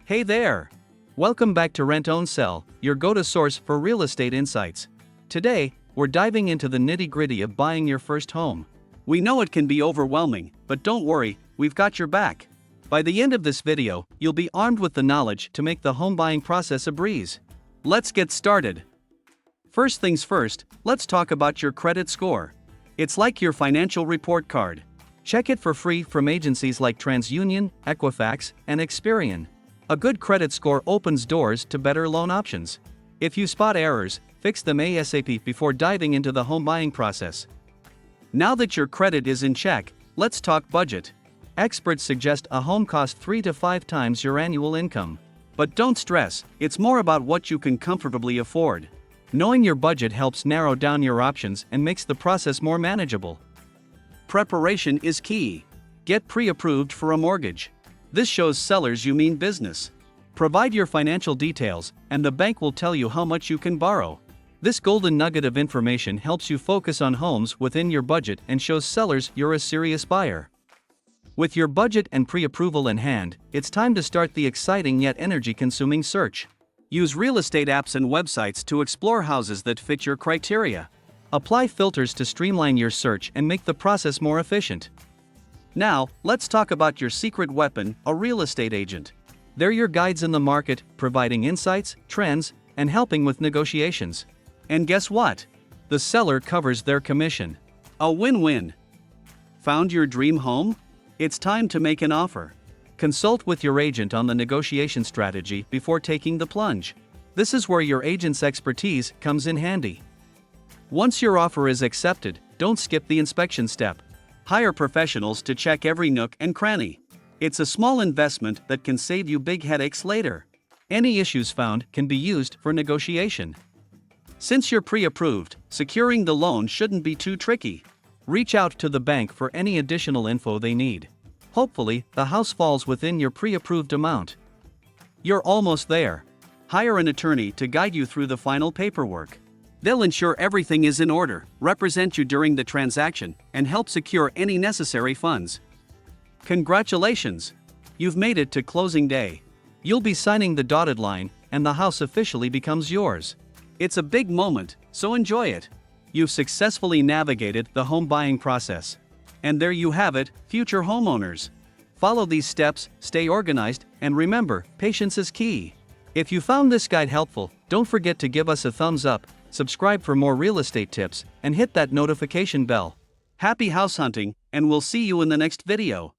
Hey there! Welcome back to Rent Own Sell, your go-to source for real estate insights. Today, we're diving into the nitty-gritty of buying your first home. We know it can be overwhelming, but don't worry, we've got your back. By the end of this video, you'll be armed with the knowledge to make the home buying process a breeze. Let's get started. First things first, let's talk about your credit score. It's like your financial report card. Check it for free from agencies like TransUnion, Equifax, and Experian. A good credit score opens doors to better loan options. If you spot errors, fix them ASAP before diving into the home buying process. Now that your credit is in check, let's talk budget. Experts suggest a home costs 3 to 5 times your annual income. But don't stress, it's more about what you can comfortably afford. Knowing your budget helps narrow down your options and makes the process more manageable. Preparation is key. Get pre-approved for a mortgage. This shows sellers you mean business. Provide your financial details, and the bank will tell you how much you can borrow. This golden nugget of information helps you focus on homes within your budget and shows sellers you're a serious buyer. With your budget and pre-approval in hand, it's time to start the exciting yet energy-consuming search. Use real estate apps and websites to explore houses that fit your criteria. Apply filters to streamline your search and make the process more efficient. Now, let's talk about your secret weapon, a real estate agent. They're your guides in the market, providing insights, trends, and helping with negotiations. And guess what? The seller covers their commission. A win-win. Found your dream home? It's time to make an offer. Consult with your agent on the negotiation strategy before taking the plunge. This is where your agent's expertise comes in handy. Once your offer is accepted, don't skip the inspection step. Hire professionals to check every nook and cranny. It's a small investment that can save you big headaches later. Any issues found can be used for negotiation. Since you're pre-approved, securing the loan shouldn't be too tricky. Reach out to the bank for any additional info they need. Hopefully, the house falls within your pre-approved amount. You're almost there. Hire an attorney to guide you through the final paperwork. They'll ensure everything is in order, represent you during the transaction, and help secure any necessary funds. Congratulations! You've made it to closing day. You'll be signing the dotted line, and the house officially becomes yours. It's a big moment, so enjoy it. You've successfully navigated the home buying process. And there you have it, future homeowners. Follow these steps, stay organized, and remember, patience is key. If you found this guide helpful, don't forget to give us a thumbs up, subscribe for more real estate tips, and hit that notification bell. Happy house hunting, and we'll see you in the next video.